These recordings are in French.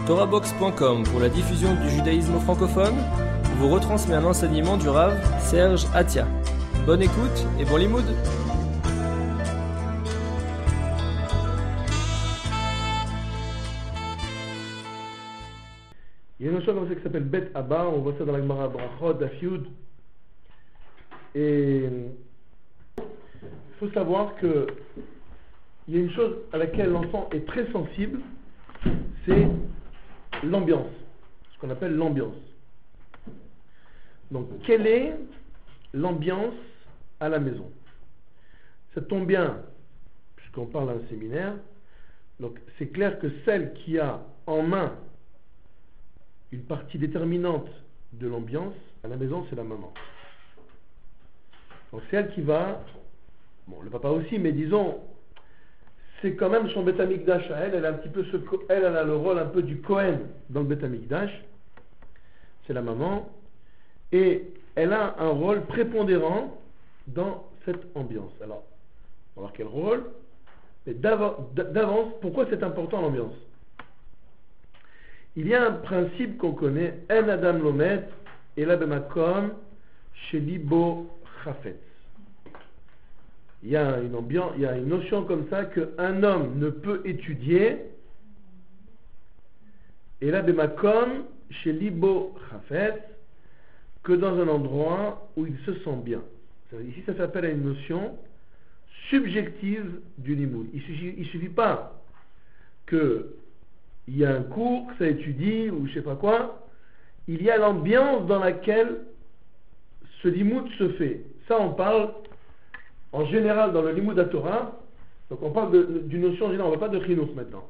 TorahBox.com pour la diffusion du judaïsme francophone vous retransmet un enseignement du Rav Serge Atia. Bonne écoute et bon limoud. Il y a une notion comme ça qui s'appelle Bet Abba, on voit ça dans la Gemara Brachot, Dafyud. Et il faut savoir que il y a une chose à laquelle l'enfant est très sensible, c'est l'ambiance, ce qu'on appelle l'ambiance. Donc, quelle est l'ambiance à la maison? Ça tombe bien, puisqu'on parle d'un séminaire, donc c'est clair que celle qui a en main une partie déterminante de l'ambiance à la maison, c'est la maman. Donc c'est elle qui va, bon le papa aussi, mais disons, c'est quand même son Beth Amikdash à elle. Elle a un petit peu elle a le rôle un peu du Kohen dans le Beth Amikdash. C'est la maman, et elle a un rôle prépondérant dans cette ambiance. Alors, on va voir quel rôle. Mais d'avance, pourquoi c'est important l'ambiance? Il y a un principe qu'on connaît, En Adam Lomet, et la Bemakom, chez Libo Chafetz. Il y a une ambiance, il y a une notion comme ça qu'un homme ne peut étudier, et la Bemakom, chez Libo Chafetz, que dans un endroit où il se sent bien. Ici, ça fait appel à une notion subjective du limoud. Il suffit pas que il y a un cours, que ça étudie, ou je sais pas quoi. Il y a l'ambiance dans laquelle ce limoud se fait. Ça, on parle en général dans le limoud à Torah. Donc on parle d'une notion générale, on ne parle pas de chinouf maintenant.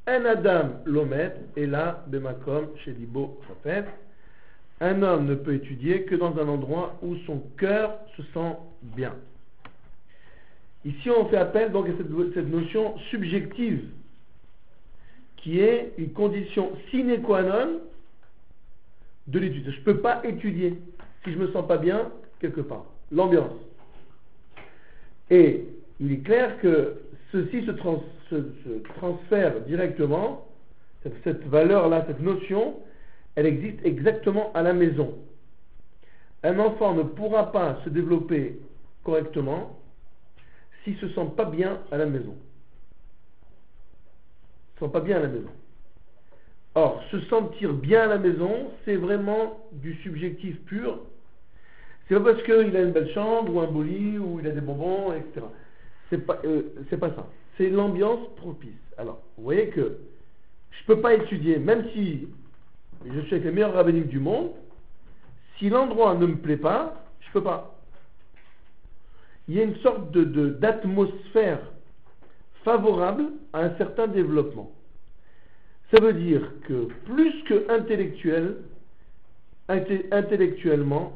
Un Adam Lomet est là, Bemakom, chez Libo Chafetz. Un homme ne peut étudier que dans un endroit où son cœur se sent bien. Ici, on fait appel donc à cette notion subjective qui est une condition sine qua non de l'étude. Je ne peux pas étudier si je ne me sens pas bien quelque part. L'ambiance. Et il est clair que ceci se transfère directement, cette valeur-là, cette notion, elle existe exactement à la maison. Un enfant ne pourra pas se développer correctement s'il ne se sent pas bien à la maison. Il ne se sent pas bien à la maison. Or, se sentir bien à la maison, c'est vraiment du subjectif pur. C'est pas parce qu'il a une belle chambre, ou un beau lit, ou il a des bonbons, etc. C'est pas ça. C'est l'ambiance propice. Alors, vous voyez que je ne peux pas étudier, même si je suis avec les meilleurs rabbiniques du monde, si l'endroit ne me plaît pas, je ne peux pas. Il y a une sorte d'atmosphère favorable à un certain développement. Ça veut dire que plus que intellectuellement,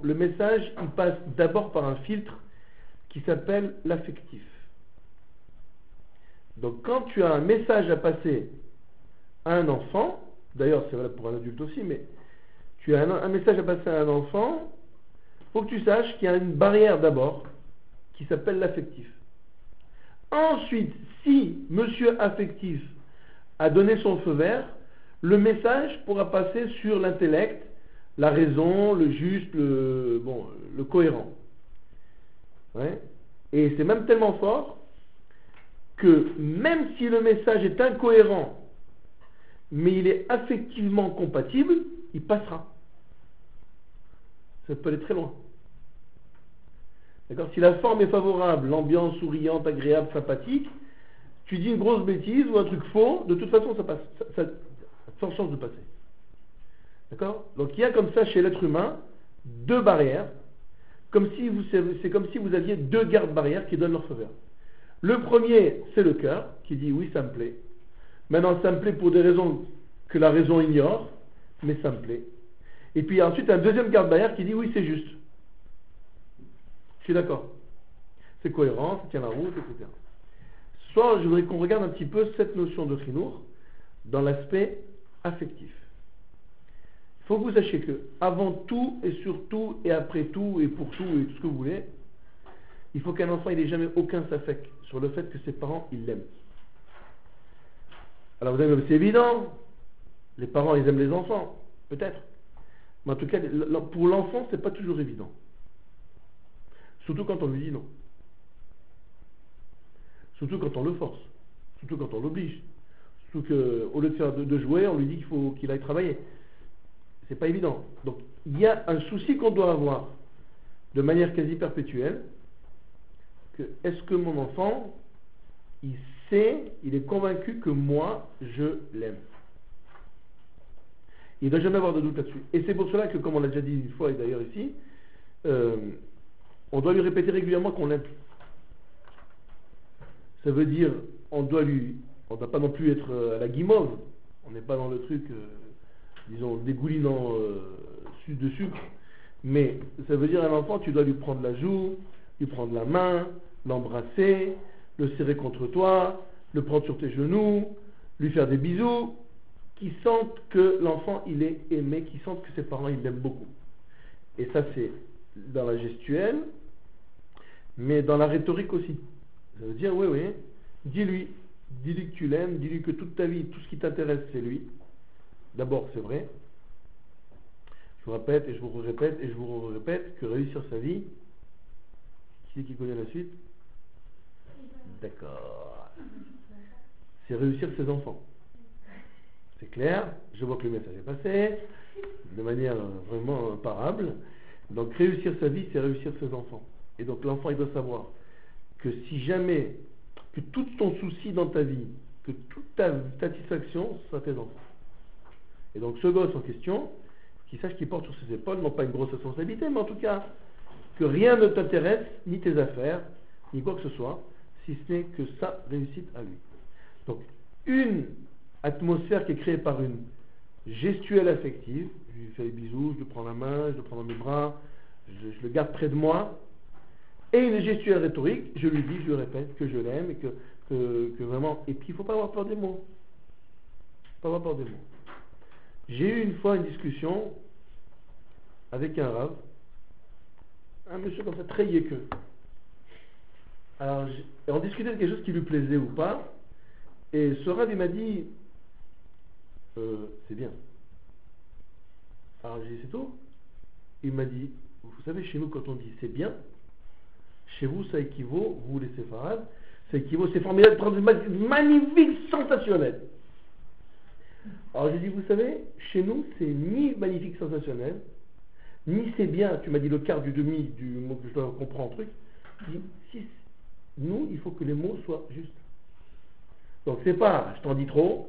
le message il passe d'abord par un filtre qui s'appelle l'affectif. Donc quand tu as un message à passer à un enfant, d'ailleurs c'est valable pour un adulte aussi, mais tu as un message à passer à un enfant, il faut que tu saches qu'il y a une barrière d'abord qui s'appelle l'affectif. Ensuite, si monsieur affectif a donné son feu vert, le message pourra passer sur l'intellect, la raison, le juste, le cohérent. Ouais. Et c'est même tellement fort que même si le message est incohérent, mais il est affectivement compatible, il passera. Ça peut aller très loin. D'accord? Si la forme est favorable, l'ambiance souriante, agréable, sympathique, tu dis une grosse bêtise ou un truc faux, de toute façon ça passe, ça sans chance de passer. D'accord? Donc il y a comme ça chez l'être humain deux barrières, c'est comme si vous aviez deux gardes-barrières qui donnent leur feu vert. Le premier, c'est le cœur, qui dit oui, ça me plaît. Maintenant, ça me plaît pour des raisons que la raison ignore, mais ça me plaît. Et puis ensuite, un deuxième garde-barrière qui dit oui, c'est juste. Je suis d'accord. C'est cohérent, ça tient la route, etc. Ce soir, je voudrais qu'on regarde un petit peu cette notion de chinour dans l'aspect affectif. Il faut que vous sachiez que avant tout et surtout et après tout et pour tout et tout ce que vous voulez, il faut qu'un enfant n'ait jamais aucun safek sur le fait que ses parents ils l'aiment. Alors vous allez me dire, c'est évident. Les parents, ils aiment les enfants, peut-être. Mais en tout cas, pour l'enfant, c'est pas toujours évident. Surtout quand on lui dit non. Surtout quand on le force. Surtout quand on l'oblige. Surtout qu'au lieu de jouer, on lui dit qu'il faut qu'il aille travailler. C'est pas évident. Donc, il y a un souci qu'on doit avoir de manière quasi perpétuelle. Est-ce que mon enfant, il sait, il est convaincu que moi, je l'aime? Il ne doit jamais avoir de doute là-dessus. Et c'est pour cela que, comme on l'a déjà dit une fois, et d'ailleurs ici, on doit lui répéter régulièrement qu'on l'aime. Ça veut dire, on ne doit pas non plus être à la guimauve. On n'est pas dans le truc, disons, dégoulinant de sucre. Mais ça veut dire à l'enfant, tu dois lui prendre la joue, lui prendre la main, l'embrasser, le serrer contre toi, le prendre sur tes genoux, lui faire des bisous, qui sentent que l'enfant il est aimé, qui sentent que ses parents ils l'aiment beaucoup. Et ça c'est dans la gestuelle, mais dans la rhétorique aussi. Ça veut dire oui, dis-lui que tu l'aimes, dis-lui que toute ta vie, tout ce qui t'intéresse c'est lui. D'abord c'est vrai. Je vous répète et je vous répète et je vous répète que réussir sa vie, qui c'est qui connaît la suite? D'accord. C'est réussir ses enfants. C'est clair, je vois que le message est passé de manière vraiment imparable. Donc réussir sa vie, c'est réussir ses enfants. Et donc l'enfant, il doit savoir que si jamais, que tout ton souci dans ta vie, que toute ta satisfaction, ce sera tes enfants. Et donc ce gosse en question, qu'il sache qu'il porte sur ses épaules, non pas une grosse responsabilité, mais en tout cas, que rien ne t'intéresse, ni tes affaires, ni quoi que ce soit, si ce n'est que sa réussite à lui. Donc une atmosphère qui est créée par une gestuelle affective, je lui fais des bisous, je lui prends la main, je le prends dans mes bras, je le garde près de moi, et une gestuelle rhétorique, je lui dis, je lui répète que je l'aime et que vraiment, et puis il ne faut pas avoir peur des mots. Pas avoir peur des mots. J'ai eu une fois une discussion avec un rave, un monsieur comme ça, très yéqueux. Alors, on discutait de quelque chose qui lui plaisait ou pas, et ce rave il m'a dit, c'est bien. Alors j'ai dit, c'est tout? Il m'a dit, vous savez, chez nous, quand on dit c'est bien, chez vous, ça équivaut, vous les séfarades, ça équivaut, c'est formidable, magnifique, sensationnel. Alors j'ai dit, vous savez, chez nous, c'est ni magnifique, sensationnel, ni c'est bien, tu m'as dit le quart du demi du mot que je dois comprendre, truc. Je dis, nous, il faut que les mots soient justes. Donc c'est pas, je t'en dis trop,